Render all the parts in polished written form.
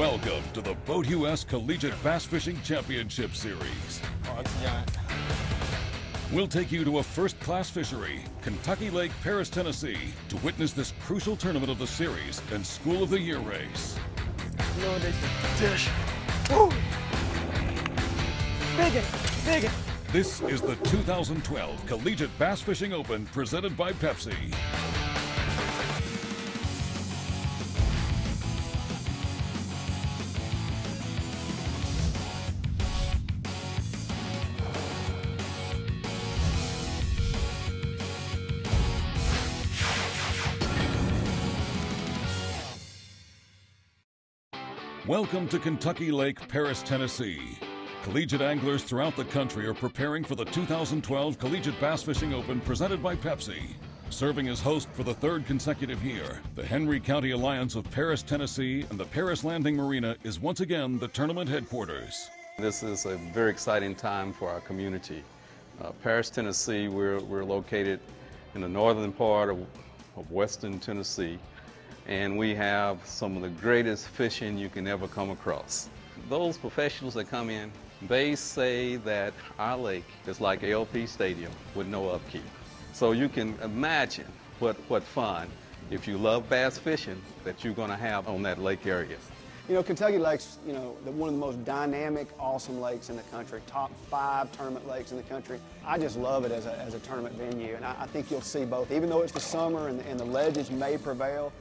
Welcome to the Boat US Collegiate Bass Fishing Championship Series. Oh, it's giant. We'll take you to a first-class fishery, Kentucky Lake, Paris, Tennessee, to witness this crucial tournament of the series and School of the Year race. Lord, this dish. Woo! Big it. This is the 2012 Collegiate Bass Fishing Open presented by Pepsi. Welcome to Kentucky Lake, Paris, Tennessee. Collegiate anglers throughout the country are preparing for the 2012 Collegiate Bass Fishing Open presented by Pepsi. Serving as host for the third consecutive year, the Henry County Alliance of Paris, Tennessee and the Paris Landing Marina is once again the tournament headquarters. This is a very exciting time for our community. Paris, Tennessee, we're located in the northern part of western Tennessee, and we have some of the greatest fishing you can ever come across. Those professionals that come in, they say that our lake is like LP Stadium with no upkeep. So you can imagine what fun, if you love bass fishing, that you're going to have on that lake area. You know, Kentucky Lake's, one of the most dynamic, awesome lakes in the country. Top 5 tournament lakes in the country. I just love it as a tournament venue, and I think you'll see both. Even though it's the summer and the ledges may prevail,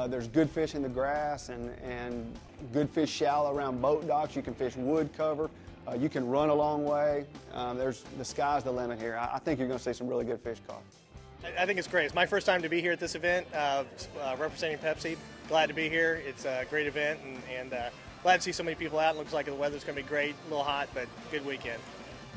there's good fish in the grass and good fish shallow around boat docks. You can fish wood cover. You can run a long way. The sky's the limit here. I think you're going to see some really good fish caught. I think it's great. It's my first time to be here at this event, representing Pepsi. Glad to be here. It's a great event, and glad to see so many people out. It looks like the weather's going to be great, a little hot, but good weekend.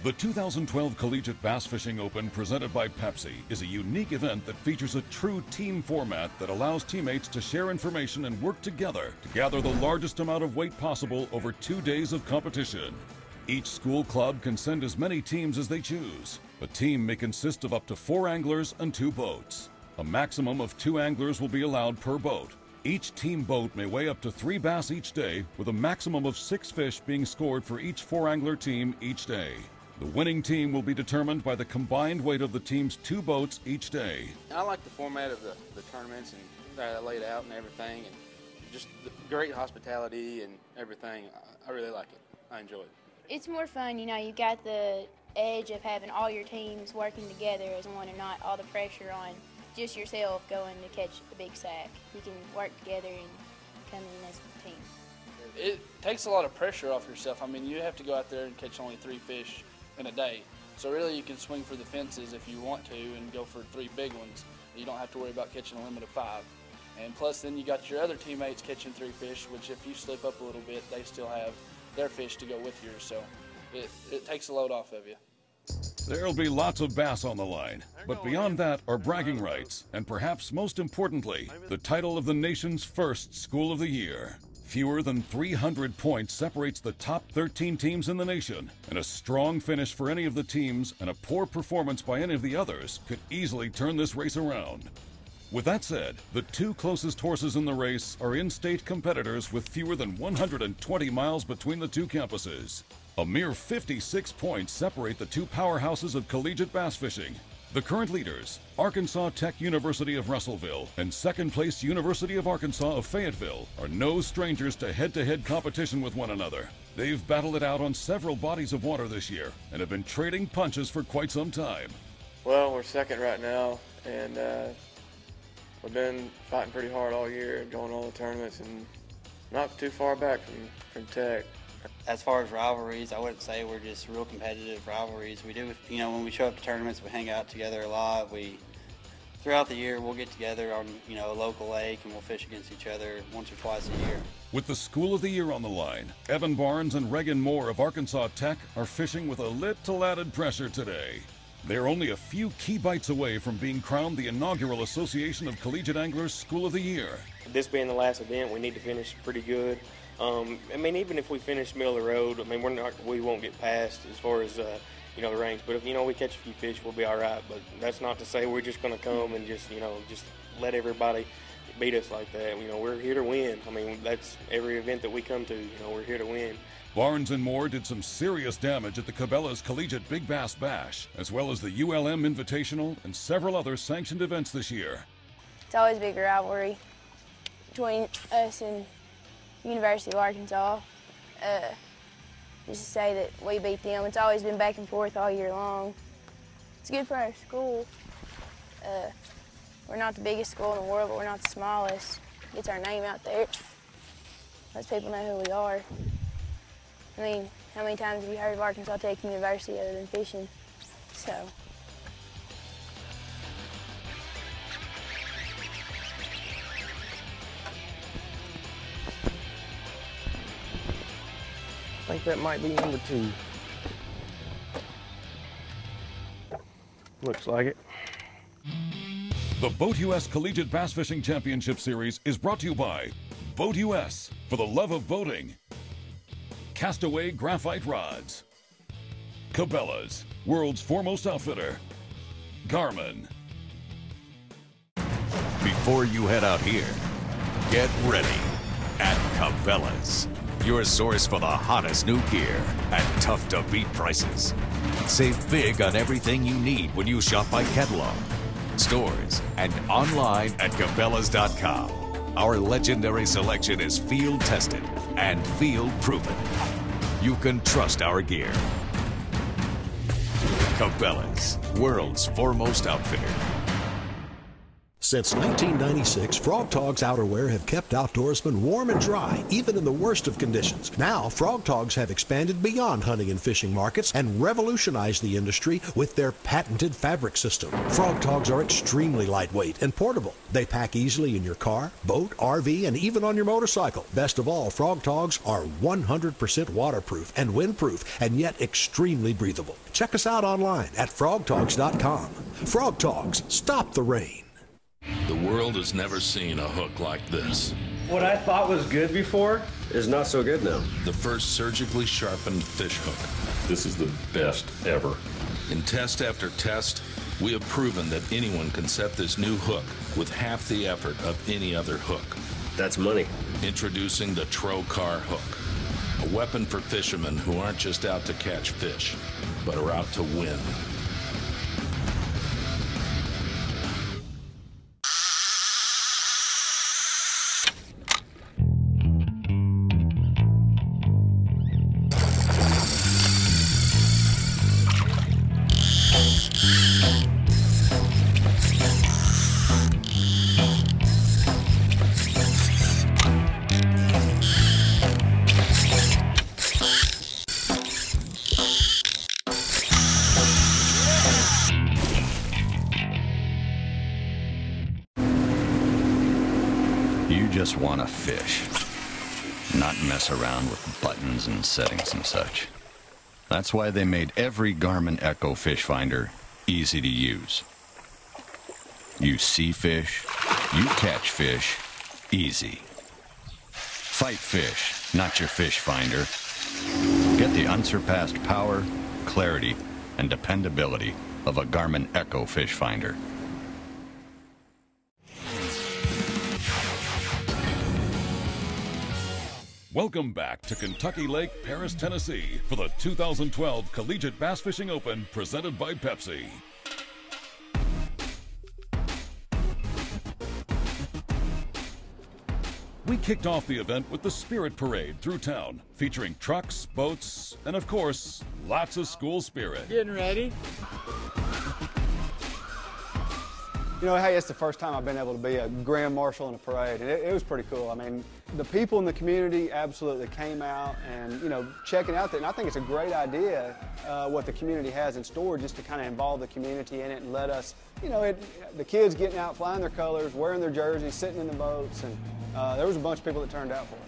The 2012 Collegiate Bass Fishing Open presented by Pepsi is a unique event that features a true team format that allows teammates to share information and work together to gather the largest amount of weight possible over 2 days of competition. Each school club can send as many teams as they choose. A team may consist of up to 4 anglers and 2 boats. A maximum of 2 anglers will be allowed per boat. Each team boat may weigh up to 3 bass each day, with a maximum of 6 fish being scored for each 4-angler team each day. The winning team will be determined by the combined weight of the team's 2 boats each day. I like the format of the tournaments and that laid out and everything, and just the great hospitality and everything. I really like it. I enjoy it. It's more fun, you got the edge of having all your teams working together as one and not all the pressure on just yourself going to catch the big sack. You can work together and come in as a team. It takes a lot of pressure off yourself. I mean, you have to go out there and catch only 3 fish in a day. So really you can swing for the fences if you want to and go for 3 big ones. You don't have to worry about catching a limit of 5. And plus then you got your other teammates catching 3 fish, which if you slip up a little bit, they still have their fish to go with yours. So it takes a load off of you. There'll be lots of bass on the line, but beyond that are bragging rights, and perhaps most importantly, the title of the nation's first School of the Year. Fewer than 300 points separates the top 13 teams in the nation, and a strong finish for any of the teams and a poor performance by any of the others could easily turn this race around. With that said, the 2 closest horses in the race are in-state competitors with fewer than 120 miles between the 2 campuses. A mere 56 points separate the 2 powerhouses of collegiate bass fishing. The current leaders, Arkansas Tech University of Russellville and second-place University of Arkansas of Fayetteville, are no strangers to head-to-head competition with one another. They've battled it out on several bodies of water this year and have been trading punches for quite some time. Well, we're second right now, and we've been fighting pretty hard all year, going all the tournaments, and not too far back from Tech. As far as rivalries, I wouldn't say we're just real competitive rivalries. We do, when we show up to tournaments, we hang out together a lot. Throughout the year, we'll get together on, a local lake and we'll fish against each other once or twice a year. With the School of the Year on the line, Evan Barnes and Reagan Moore of Arkansas Tech are fishing with a little added pressure today. They're only a few key bites away from being crowned the inaugural Association of Collegiate Anglers School of the Year. This being the last event, we need to finish pretty good. Even if we finish middle of the road, we won't get past as far as the ranks. But if we catch a few fish, we'll be all right. But that's not to say we're just going to come and just let everybody beat us like that. You know, we're here to win. I mean, that's every event that we come to. You know, we're here to win. Barnes and Moore did some serious damage at the Cabela's Collegiate Big Bass Bash, as well as the ULM Invitational and several other sanctioned events this year. It's always a big rivalry between us and University of Arkansas. Just to say that we beat them. It's always been back and forth all year long. It's good for our school. We're not the biggest school in the world, but we're not the smallest. Gets our name out there. Lets people know who we are. I mean, how many times have you heard of Arkansas Tech University other than fishing? So. I think that might be number 2. Looks like it. The Boat US Collegiate Bass Fishing Championship Series is brought to you by Boat US, for the love of boating. Castaway Graphite Rods. Cabela's, world's foremost outfitter. Garmin. Before you head out here, get ready at Cabela's, your source for the hottest new gear at tough-to-beat prices. Save big on everything you need when you shop by catalog, stores, and online at Cabela's.com. Our legendary selection is field-tested and field-proven. You can trust our gear. Cabela's, world's foremost outfitter. Since 1996, Frog Togs outerwear have kept outdoorsmen warm and dry, even in the worst of conditions. Now, Frog Togs have expanded beyond hunting and fishing markets and revolutionized the industry with their patented fabric system. Frog Togs are extremely lightweight and portable. They pack easily in your car, boat, RV, and even on your motorcycle. Best of all, Frog Togs are 100% waterproof and windproof, and yet extremely breathable. Check us out online at frogtogs.com. Frog Togs, stop the rain. The world has never seen a hook like this. What I thought was good before is not so good now. The first surgically sharpened fish hook. This is the best ever. In test after test, we have proven that anyone can set this new hook with half the effort of any other hook. That's money. Introducing the Trocar hook, a weapon for fishermen who aren't just out to catch fish, but are out to win. You just want to fish, not mess around with buttons and settings and such. That's why they made every Garmin Echo fish finder easy to use. You see fish, you catch fish, easy. Fight fish, not your fish finder. Get the unsurpassed power, clarity, and dependability of a Garmin Echo fish finder. Welcome back to Kentucky Lake, Paris, Tennessee for the 2012 Collegiate Bass Fishing Open presented by Pepsi. We kicked off the event with the Spirit Parade through town, featuring trucks, boats, and of course, lots of school spirit. Getting ready. You know, hey, it's the first time I've been able to be a grand marshal in a parade, and it was pretty cool. I mean, the people in the community absolutely came out and, you know, checking out that, and I think it's a great idea what the community has in store just to kind of involve the community in it and let us, you know, the kids getting out, flying their colors, wearing their jerseys, sitting in the boats, and there was a bunch of people that turned out for it.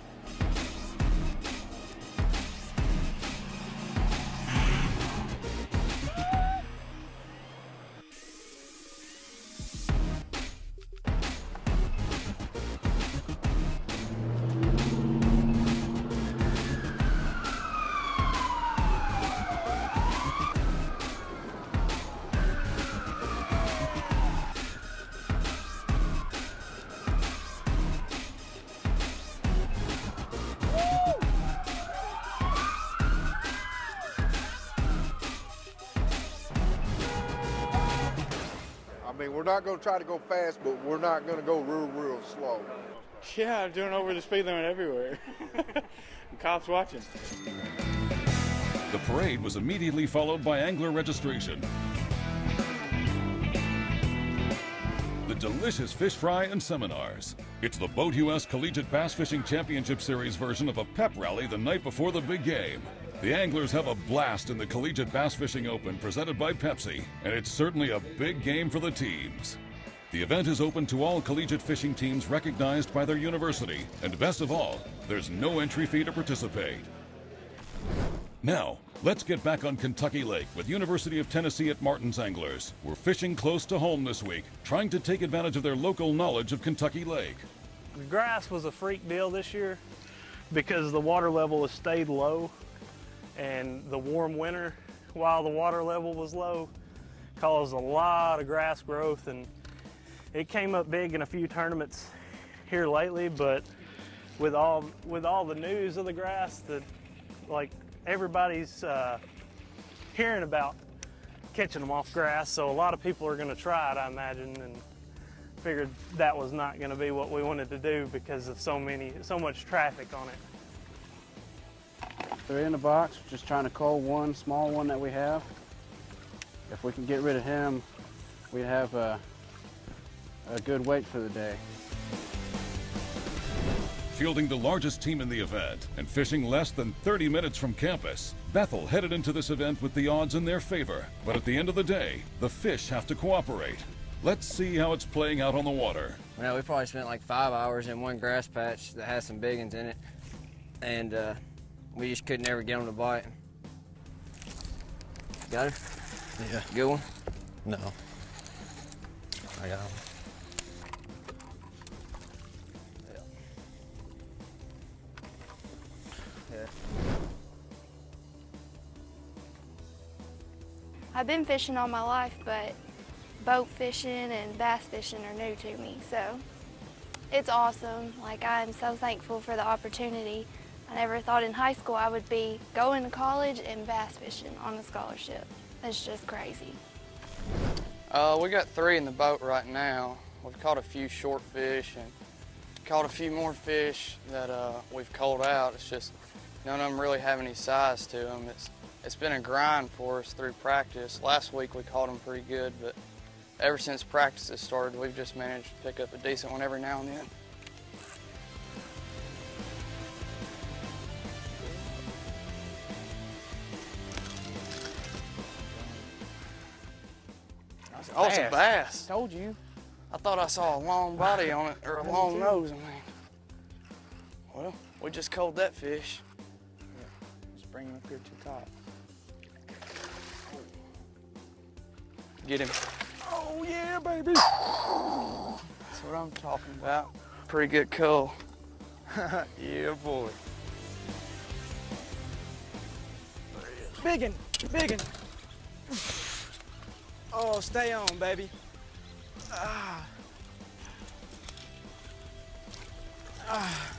We're not going to try to go fast, but we're not going to go real slow. Yeah, doing over the speed limit everywhere. Cops watching. The parade was immediately followed by angler registration. The delicious fish fry and seminars. It's the Boat US Collegiate Bass Fishing Championship Series version of a pep rally the night before the big game. The anglers have a blast in the Collegiate Bass Fishing Open presented by Pepsi, and it's certainly a big game for the teams. The event is open to all collegiate fishing teams recognized by their university, and best of all, there's no entry fee to participate. Now, let's get back on Kentucky Lake with University of Tennessee at Martin's Anglers. We're fishing close to home this week, trying to take advantage of their local knowledge of Kentucky Lake. The grass was a freak deal this year because the water level has stayed low, and the warm winter, while the water level was low, caused a lot of grass growth, and it came up big in a few tournaments here lately. But with all the news of the grass, that like everybody's hearing about catching them off grass, so a lot of people are going to try it, I imagine, and figured that was not going to be what we wanted to do because of so much traffic on it. They're in the box, just trying to cull one small one that we have. If we can get rid of him, we'd have a good weight for the day. Fielding the largest team in the event and fishing less than 30 minutes from campus, Bethel headed into this event with the odds in their favor. But at the end of the day, the fish have to cooperate. Let's see how it's playing out on the water. Well, we probably spent like 5 hours in one grass patch that has some big ones in it, and we just couldn't ever get them to bite. Got her? Yeah. Good one? No. I got him. I've been fishing all my life, but boat fishing and bass fishing are new to me, so it's awesome. Like, I'm so thankful for the opportunity. I never thought in high school I would be going to college and bass fishing on a scholarship. It's just crazy. We got 3 in the boat right now. We've caught a few short fish and caught a few more fish that we've culled out. It's just none of them really have any size to them. It's been a grind for us through practice. Last week we caught them pretty good, but ever since practice has started, we've just managed to pick up a decent one every now and then. Oh, it's a bass. Told you. I thought I saw a long body on it, or a long nose, I mean. Well, we just culled that fish. Yeah, just bring him up here to the top. Get him. Oh, yeah, baby. That's what I'm talking about. Pretty good cull. Yeah, boy. Biggin, biggin. Oh, stay on, baby. Ah. Ah.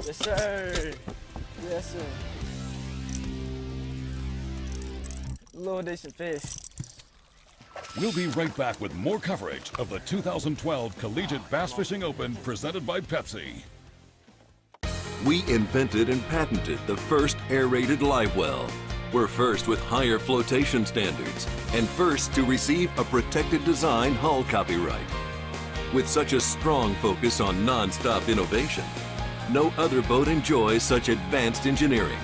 Yes, sir. Yes, sir. A little decent fish. We'll be right back with more coverage of the 2012 Collegiate Bass Fishing Open presented by Pepsi. We invented and patented the first aerated live well. We're first with higher flotation standards and first to receive a protected design hull copyright. With such a strong focus on non-stop innovation, no other boat enjoys such advanced engineering.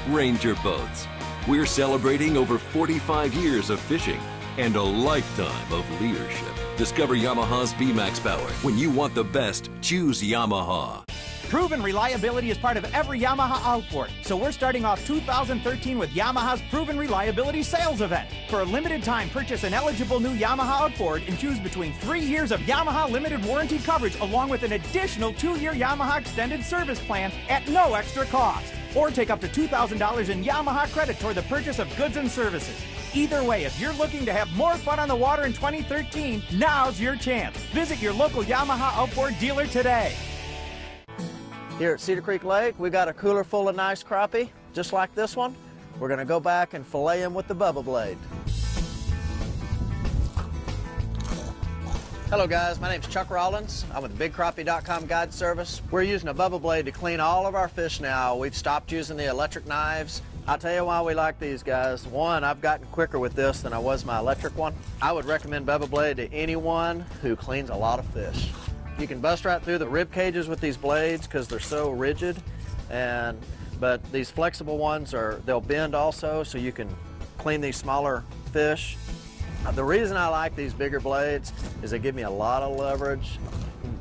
Ranger Boats. We're celebrating over 45 years of fishing and a lifetime of leadership. Discover Yamaha's VMAX power. When you want the best, choose Yamaha. Proven reliability is part of every Yamaha outboard, so we're starting off 2013 with Yamaha's Proven Reliability Sales Event. For a limited time, purchase an eligible new Yamaha outboard and choose between 3 years of Yamaha limited warranty coverage along with an additional 2-year Yamaha extended service plan at no extra cost. Or take up to $2,000 in Yamaha credit toward the purchase of goods and services. Either way, if you're looking to have more fun on the water in 2013, now's your chance. Visit your local Yamaha outboard dealer today. Here at Cedar Creek Lake, we got a cooler full of nice crappie, just like this one. We're going to go back and fillet them with the Bubba Blade. Hello guys, my name's Chuck Rollins. I'm with BigCrappie.com guide service. We're using a bubble blade to clean all of our fish now. We've stopped using the electric knives. I'll tell you why we like these guys. One, I've gotten quicker with this than I was my electric one. I would recommend bubble blade to anyone who cleans a lot of fish. You can bust right through the rib cages with these blades because they're so rigid, but these flexible ones they'll bend also, so you can clean these smaller fish. The reason I like these bigger blades is they give me a lot of leverage.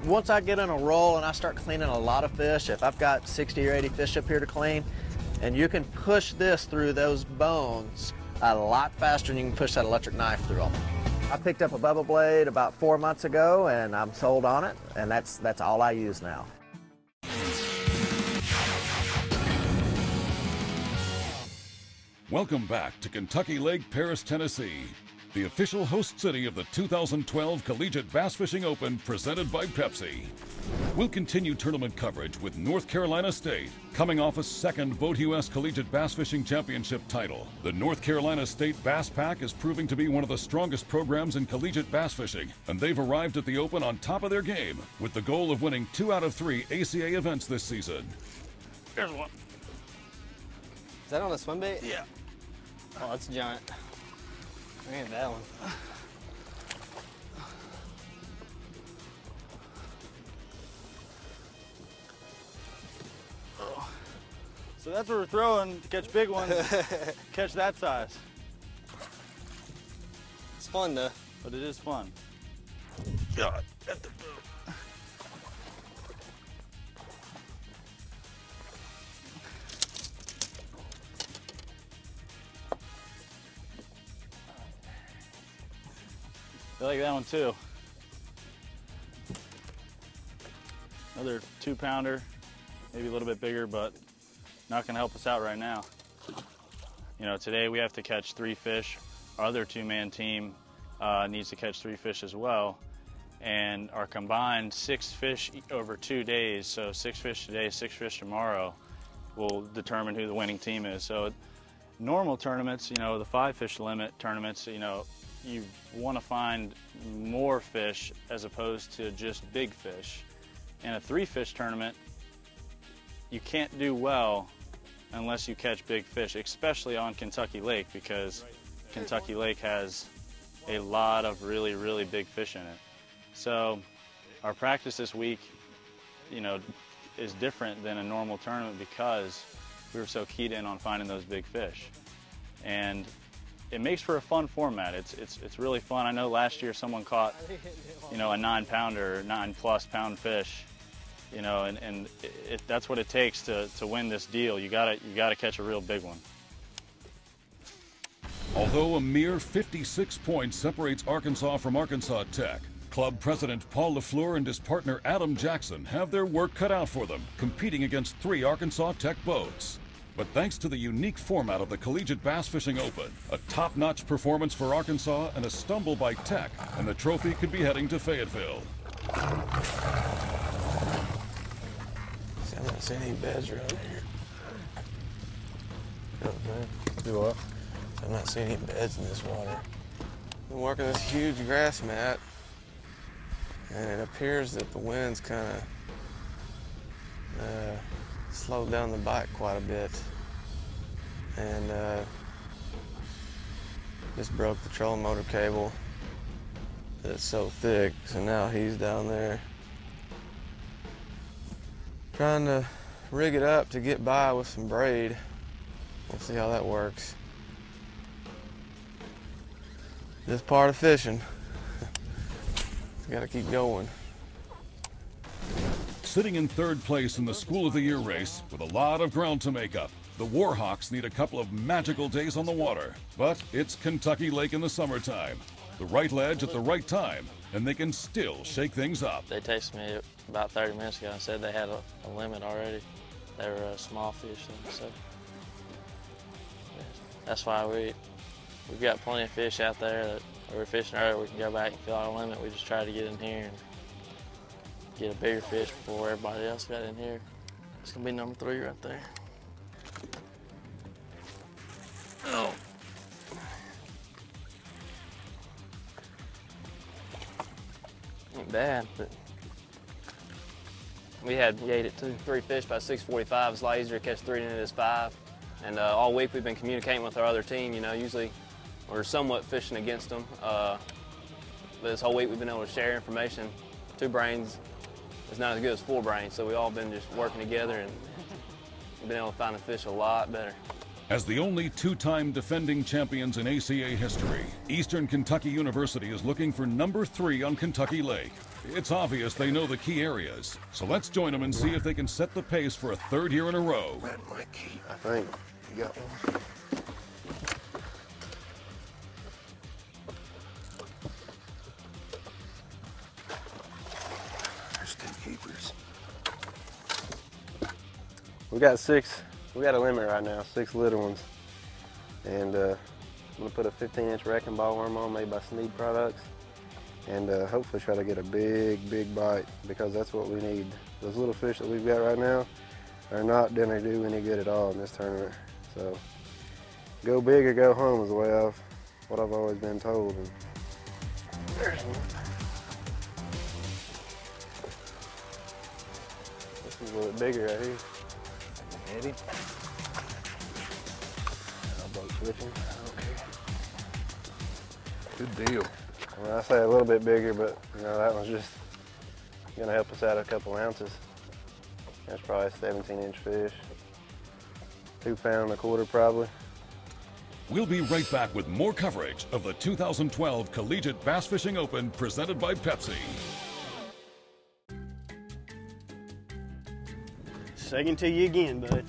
Once I get in a roll and I start cleaning a lot of fish, if I've got 60 or 80 fish up here to clean, and you can push this through those bones a lot faster than you can push that electric knife through them. I picked up a bubble blade about 4 months ago and I'm sold on it, and that's all I use now. Welcome back to Kentucky Lake, Paris, Tennessee, the official host city of the 2012 Collegiate Bass Fishing Open presented by Pepsi. We'll continue tournament coverage with North Carolina State, coming off a second Boat US Collegiate Bass Fishing Championship title. The North Carolina State Bass Pack is proving to be one of the strongest programs in collegiate bass fishing, and they've arrived at the Open on top of their game with the goal of winning 2 out of 3 ACA events this season. Here's one. Is that on a swim bait? Yeah. Oh, that's a giant. Look at that one. Oh. So that's what we're throwing to catch big ones, catch that size. It's fun though. But it is fun. God, at the boat. I like that one too. Another 2-pounder, maybe a little bit bigger, but not gonna help us out right now. You know, today we have to catch 3 fish. Our other 2-man team needs to catch 3 fish as well. And our combined 6 fish over 2 days, so 6 fish today, 6 fish tomorrow, will determine who the winning team is. So normal tournaments, you know, the 5-fish limit tournaments, you know, you want to find more fish as opposed to just big fish. In a 3-fish tournament, you can't do well unless you catch big fish, especially on Kentucky Lake, because Kentucky Lake has a lot of really, really big fish in it. So our practice this week, you know, is different than a normal tournament because we were so keyed in on finding those big fish. And it makes for a fun format. It's really fun. I know last year someone caught, you know, a 9-pounder, 9+ pound fish, you know, and that's what it takes to win this deal. You gotta catch a real big one. Although a mere 56 points separates Arkansas from Arkansas Tech, Club President Paul LaFleur and his partner Adam Jackson have their work cut out for them, competing against 3 Arkansas Tech boats. But thanks to the unique format of the Collegiate Bass Fishing Open, a top-notch performance for Arkansas and a stumble by Tech, and the trophy could be heading to Fayetteville. See, I'm not seeing any beds around here. Do what? I'm not seeing any beds in this water. I'm working this huge grass mat, and it appears that the wind's kind of slowed down the bite quite a bit, and just broke the trolling motor cable. It's so thick, so now he's down there trying to rig it up to get by with some braid. We'll see how that works. Just part of fishing. Gotta keep going. Sitting in 3rd place in the School of the Year race with a lot of ground to make up, the Warhawks need a couple of magical days on the water. But it's Kentucky Lake in the summertime. The right ledge at the right time, and they can still shake things up. They texted me about 30 minutes ago and said they had a limit already. They were small fish, so that's why we've got plenty of fish out there that we're fishing earlier. We can go back and fill our limit. We just try to get in here and get a bigger fish before everybody else got in here. It's gonna be number 3 right there. Oh. Ain't bad, but we ate it too. 3 fish by 6:45. It's a lot easier to catch 3 than it is 5. And all week we've been communicating with our other team. You know, usually we're somewhat fishing against them. But this whole week we've been able to share information. 2 brains is not as good as 4 brains, so we've all been just working together and we've been able to find the fish a lot better. As the only 2-time defending champions in ACA history, Eastern Kentucky University is looking for number 3 on Kentucky Lake. It's obvious they know the key areas, so let's join them and see if they can set the pace for a 3rd year in a row. That might key, I think. You got one? There's 2 keepers. We got 6. We got a limit right now, 6 little ones. And I'm gonna put a 15-inch wrecking ball worm on made by Sneed Products. And hopefully try to get a big bite, because that's what we need. Those little fish that we've got right now are not gonna do any good at all in this tournament. So go big or go home is the way what I've always been told. And there's one. This is a little bit bigger right here. Eddie. Elbow switching. Okay. Good deal. Well, I say a little bit bigger, but you know, that one's just gonna help us out a couple ounces. That's probably a 17-inch fish. 2 pound and a quarter probably. We'll be right back with more coverage of the 2012 Collegiate Bass Fishing Open presented by Pepsi. Second to you again, bud.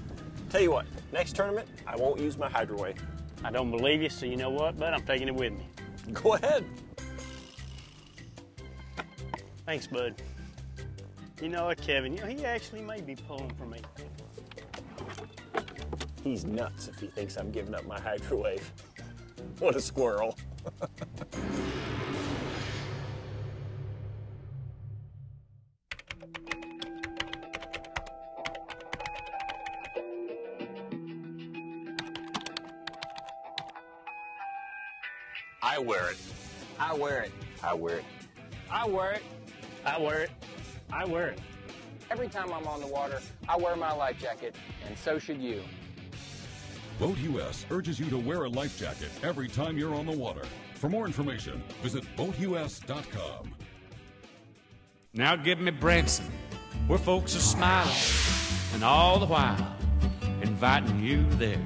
Tell you what, next tournament, I won't use my hydro wave. I don't believe you, so you know what, bud? I'm taking it with me. Go ahead. Thanks, bud. You know what, Kevin, you know, he actually may be pulling for me. He's nuts if he thinks I'm giving up my hydro wave. What a squirrel. I wear it. I wear it. I wear it. I wear it. I wear it. I wear it. Every time I'm on the water, I wear my life jacket, and so should you. Boat US urges you to wear a life jacket every time you're on the water. For more information, visit boatus.com. Now give me Branson, where folks are smiling, and all the while inviting you there.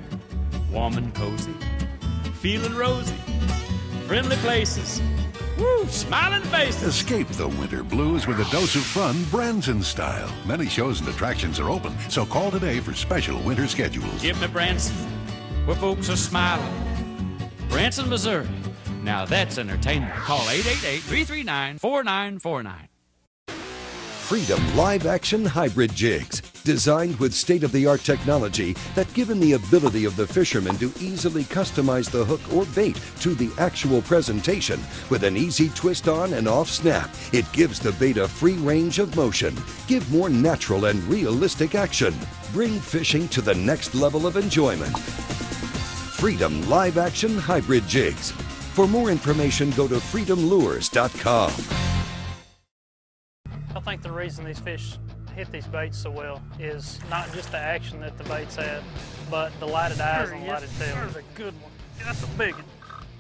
Warm and cozy, feeling rosy, friendly places, woo, smiling faces. Escape the winter blues with a dose of fun Branson style. Many shows and attractions are open, so call today for special winter schedules. Give me Branson, where folks are smiling. Branson, Missouri. Now that's entertainment. Call 888-339-4949. Freedom live-action hybrid jigs, designed with state-of-the-art technology that give him the ability of the fisherman to easily customize the hook or bait to the actual presentation. With an easy twist on and off snap, it gives the bait a free range of motion. Give more natural and realistic action. Bring fishing to the next level of enjoyment. Freedom live-action hybrid jigs. For more information, go to freedomlures.com. I think the reason these fish hit these baits so well is not just the action that the baits have, but the lighted eyes and lighted tail. There's a good one. That's a big one.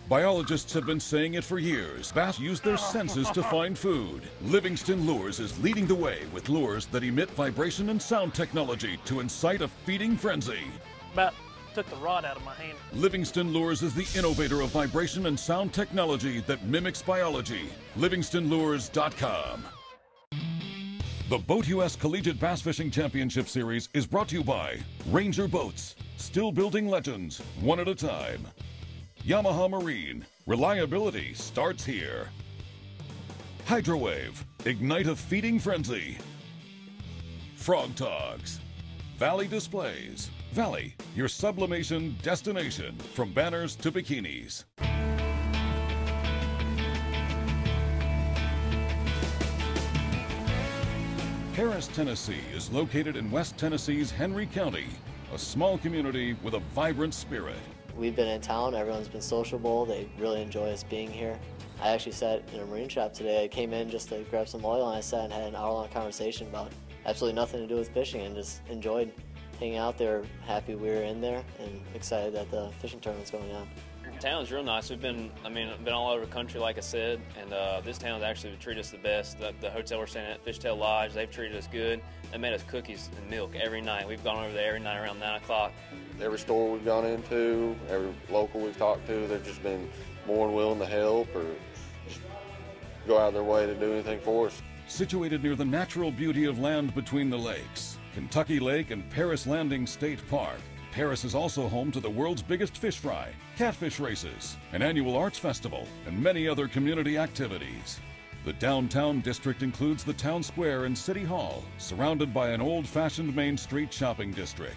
Biologists have been saying it for years. Bass use their senses to find food. Livingston Lures is leading the way with lures that emit vibration and sound technology to incite a feeding frenzy. About took the rod out of my hand. Livingston Lures is the innovator of vibration and sound technology that mimics biology. LivingstonLures.com. The Boat US Collegiate Bass Fishing Championship Series is brought to you by Ranger Boats, still building legends, one at a time. Yamaha Marine, reliability starts here. Hydrowave, ignite a feeding frenzy. Frog Togs, Valley Displays. Valley, your sublimation destination, from banners to bikinis. Paris, Tennessee is located in West Tennessee's Henry County, a small community with a vibrant spirit. We've been in town, everyone's been sociable, they really enjoy us being here. I actually sat in a marine shop today. I came in just to grab some oil, and I sat and had an hour-long conversation about absolutely nothing to do with fishing, and just enjoyed hanging out there, happy we were in there, and excited that the fishing tournament's going on. The town's real nice. We've been, been all over the country, like I said, and this town's actually treated us the best. The hotel we're staying at, Fishtail Lodge, they've treated us good. They made us cookies and milk every night. We've gone over there every night around 9 o'clock. Every store we've gone into, every local we've talked to, they've just been more than willing to help or just go out of their way to do anything for us. Situated near the natural beauty of land between the lakes, Kentucky Lake and Paris Landing State Park, Paris is also home to the world's biggest fish fry, catfish races, an annual arts festival, and many other community activities. The downtown district includes the town square and city hall, surrounded by an old-fashioned Main Street shopping district.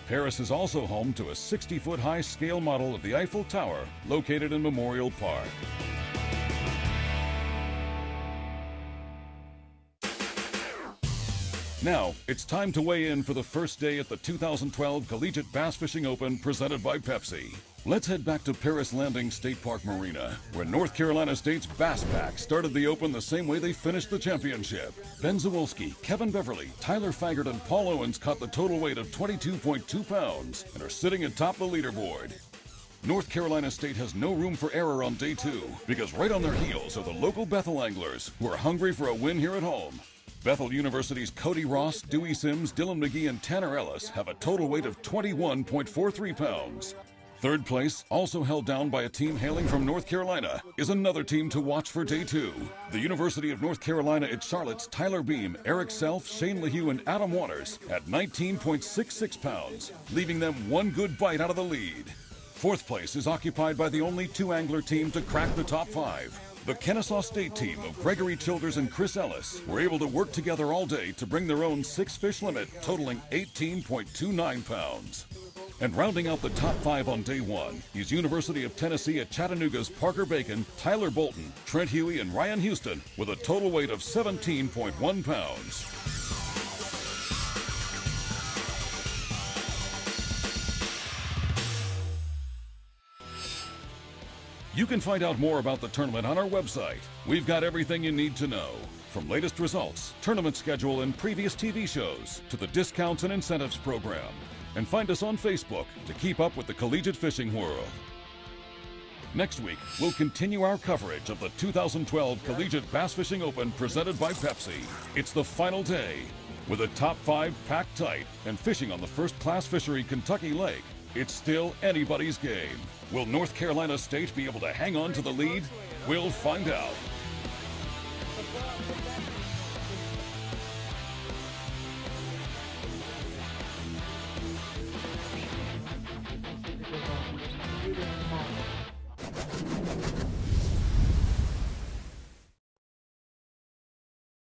Paris is also home to a 60-foot high scale model of the Eiffel Tower, located in Memorial Park. Now, it's time to weigh in for the first day at the 2012 Collegiate Bass Fishing Open presented by Pepsi. Let's head back to Paris Landing State Park Marina, where North Carolina State's Bass Pack started the Open the same way they finished the championship. Ben Zawolski, Kevin Beverly, Tyler Faggart, and Paul Owens caught the total weight of 22.2 pounds and are sitting atop the leaderboard. North Carolina State has no room for error on day 2, because right on their heels are the local Bethel anglers, who are hungry for a win here at home. Bethel University's Cody Ross, Dewey Sims, Dylan McGee, and Tanner Ellis have a total weight of 21.43 pounds. Third place, also held down by a team hailing from North Carolina, is another team to watch for day 2. The University of North Carolina at Charlotte's Tyler Beam, Eric Self, Shane LaHue, and Adam Waters at 19.66 pounds, leaving them one good bite out of the lead. Fourth place is occupied by the only 2-angler team to crack the top 5. The Kennesaw State team of Gregory Childers and Chris Ellis were able to work together all day to bring their own 6-fish limit, totaling 18.29 pounds. And rounding out the top 5 on day 1 is University of Tennessee at Chattanooga's Parker Bacon, Tyler Bolton, Trent Huey, and Ryan Houston with a total weight of 17.1 pounds. You can find out more about the tournament on our website. We've got everything you need to know, from latest results, tournament schedule, and previous TV shows, to the discounts and incentives program. And find us on Facebook to keep up with the collegiate fishing world. Next week, we'll continue our coverage of the 2012 Collegiate Bass Fishing Open presented by Pepsi. It's the final day. With the top 5 packed tight and fishing on the first-class fishery Kentucky Lake, it's still anybody's game. Will North Carolina State be able to hang on to the lead? We'll find out.